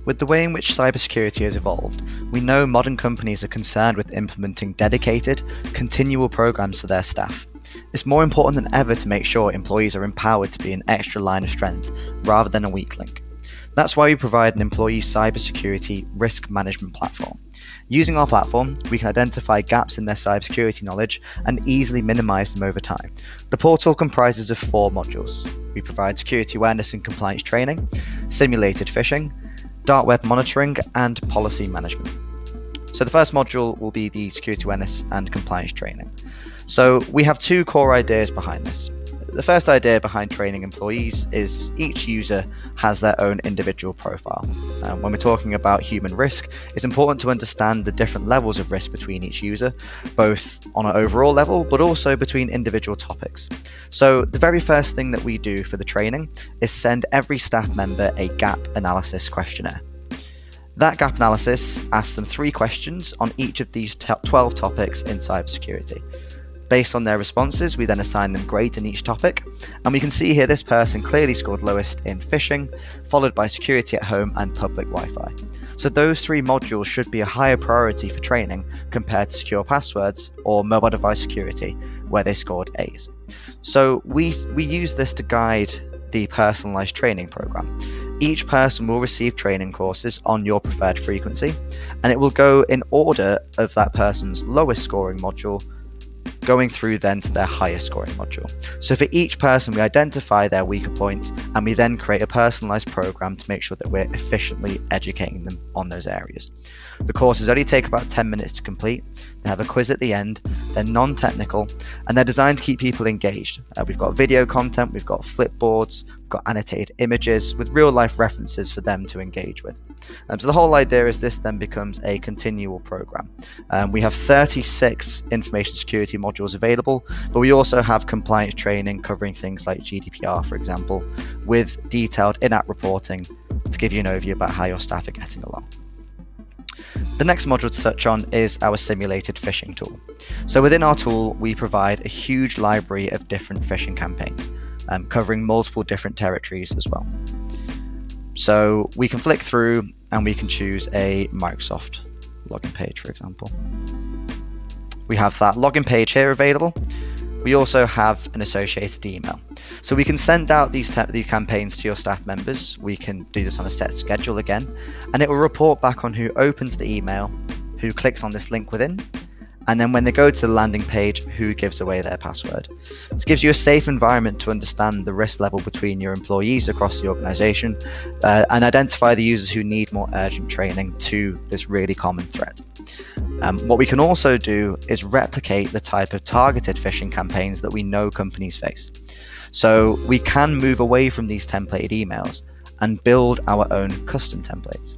With the way in which cybersecurity has evolved, we know modern companies are concerned with implementing dedicated, continual programs for their staff. It's more important than ever to make sure employees are empowered to be an extra line of strength rather than a weak link. That's why we provide an employee cybersecurity risk management platform. Using our platform, we can identify gaps in their cybersecurity knowledge and easily minimize them over time. The portal comprises of 4 modules. We provide security awareness and compliance training, simulated phishing, dark web monitoring, and policy management. So the first module will be the security awareness and compliance training. So we have 2 core ideas behind this. The first idea behind training employees is each user has their own individual profile. When we're talking about human risk, it's important to understand the different levels of risk between each user, both on an overall level, but also between individual topics. So the very first thing that we do for the training is send every staff member a gap analysis questionnaire. That gap analysis asks them 3 questions on each of these 12 topics in cybersecurity. Based on their responses, we then assign them grades in each topic, and we can see here this person clearly scored lowest in phishing, followed by security at home and public Wi-Fi. So those 3 modules should be a higher priority for training compared to secure passwords or mobile device security, where they scored A's. So we use this to guide the personalized training program. Each person will receive training courses on your preferred frequency, and it will go in order of that person's lowest scoring module, going through then to their highest scoring module. So for each person, we identify their weaker points, and we then create a personalized program to make sure that we're efficiently educating them on those areas. The courses only take about 10 minutes to complete. They have a quiz at the end. They're non-technical, and they're designed to keep people engaged. We've got video content, we've got flipboards, we've got annotated images with real-life references for them to engage with. So the whole idea is this then becomes a continual program. We have 36 information security modules available, but we also have compliance training covering things like GDPR, for example, with detailed in-app reporting to give you an overview about how your staff are getting along. The next module to touch on is our simulated phishing tool. So within our tool, we provide a huge library of different phishing campaigns, covering multiple different territories as well. So we can flick through and we can choose a Microsoft login page, for example. We have that login page here available. We also have an associated email. So we can send out these campaigns to your staff members. We can do this on a set schedule again, and it will report back on who opens the email, who clicks on this link within, and then when they go to the landing page, who gives away their password. This gives you a safe environment to understand the risk level between your employees across the organization and identify the users who need more urgent training to this really common threat. What we can also do is replicate the type of targeted phishing campaigns that we know companies face. So we can move away from these templated emails and build our own custom templates.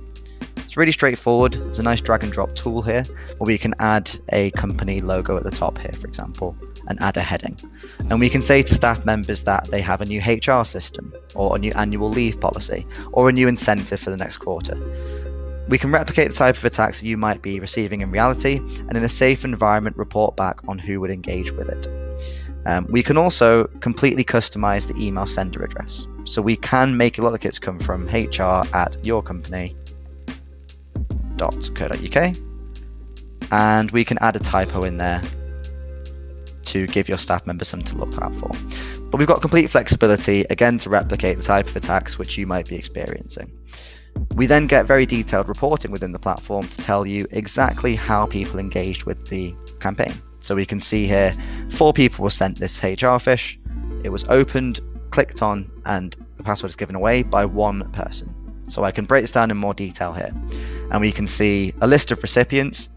It's really straightforward. There's a nice drag and drop tool here where we can add a company logo at the top here, for example, and add a heading. And we can say to staff members that they have a new HR system or a new annual leave policy or a new incentive for the next quarter. We can replicate the type of attacks that you might be receiving in reality, and in a safe environment report back on who would engage with it. We can also completely customize the email sender address. So we can make a lot of kits come from hr@yourcompany.co.uk, and we can add a typo in there to give your staff members something to look out for. But we've got complete flexibility, again, to replicate the type of attacks which you might be experiencing. We then get very detailed reporting within the platform to tell you exactly how people engaged with the campaign. So we can see here, 4 people were sent this HR phish. It was opened, clicked on, and the password is given away by 1 person. So I can break this down in more detail here. And we can see a list of recipients,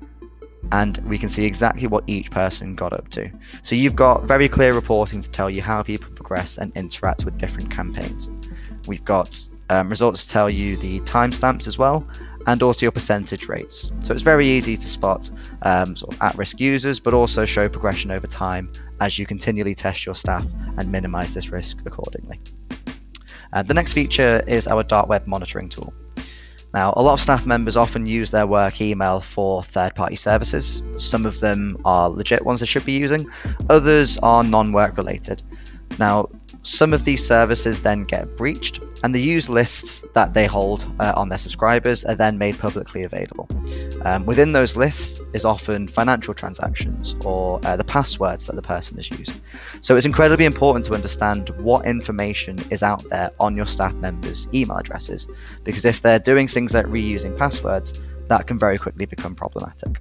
and we can see exactly what each person got up to. So you've got very clear reporting to tell you how people progress and interact with different campaigns. We've got results to tell you the timestamps as well, and also your percentage rates. So it's very easy to spot sort of at-risk users, but also show progression over time as you continually test your staff and minimize this risk accordingly. The next feature is our dark web monitoring tool. Now, a lot of staff members often use their work email for third-party services. Some of them are legit ones they should be using, others are non-work related. Now, some of these services then get breached, And the used lists that they hold on their subscribers are then made publicly available. Within those lists is often financial transactions or the passwords that the person has used. So it's incredibly important to understand what information is out there on your staff members' email addresses, because if they're doing things like reusing passwords, that can very quickly become problematic.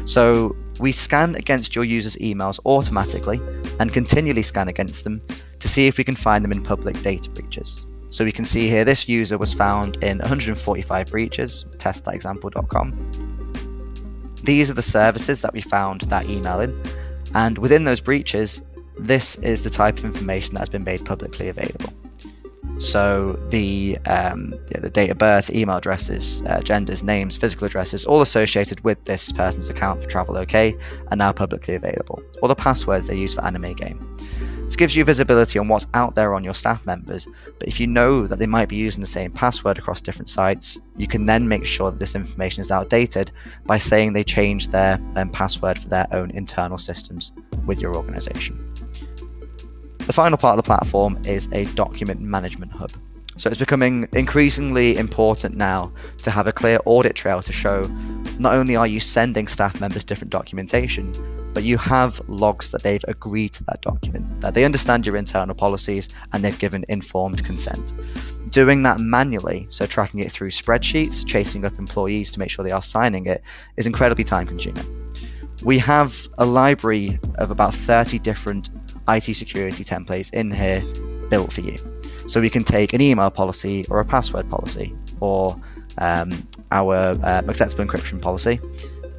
So we scan against your users' emails automatically and continually scan against them to see if we can find them in public data breaches. So we can see here this user was found in 145 breaches, test.example.com. These are the services that we found that email in, and within those breaches, this is the type of information that has been made publicly available. So the date of birth, email addresses, genders, names, physical addresses, all associated with this person's account for Travel OK are now publicly available, or the passwords they use for Anime Game. This gives you visibility on what's out there on your staff members, but if you know that they might be using the same password across different sites, you can then make sure that this information is outdated by saying they changed their password for their own internal systems with your organization. The final part of the platform is a document management hub. So it's becoming increasingly important now to have a clear audit trail to show not only are you sending staff members different documentation, but you have logs that they've agreed to that document, that they understand your internal policies and they've given informed consent. Doing that manually, so tracking it through spreadsheets, chasing up employees to make sure they are signing it, is incredibly time consuming. We have a library of about 30 different IT security templates in here built for you. So we can take an email policy or a password policy or our acceptable encryption policy,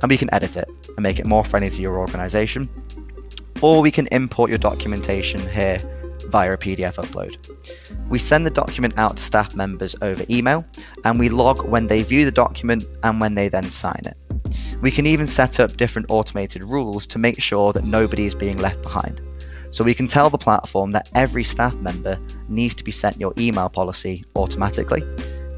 and we can edit it and make it more friendly to your organization. Or we can import your documentation here via a PDF upload. We send the document out to staff members over email, and we log when they view the document and when they then sign it. We can even set up different automated rules to make sure that nobody is being left behind. So we can tell the platform that every staff member needs to be sent your email policy automatically,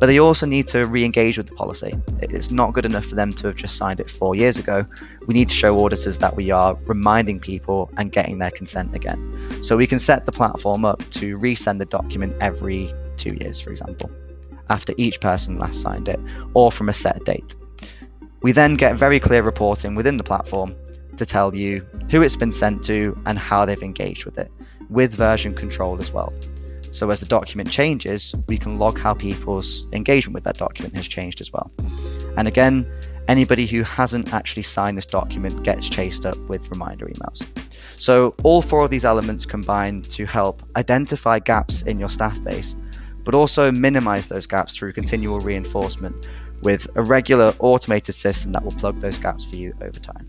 but they also need to re-engage with the policy. It's not good enough for them to have just signed it 4 years ago. We need to show auditors that we are reminding people and getting their consent again. So we can set the platform up to resend the document every 2 years, for example, after each person last signed it, or from a set date. We then get very clear reporting within the platform to tell you who it's been sent to and how they've engaged with it, with version control as well. So as the document changes, we can log how people's engagement with that document has changed as well. And again, anybody who hasn't actually signed this document gets chased up with reminder emails. So all 4 of these elements combine to help identify gaps in your staff base, but also minimize those gaps through continual reinforcement with a regular automated system that will plug those gaps for you over time.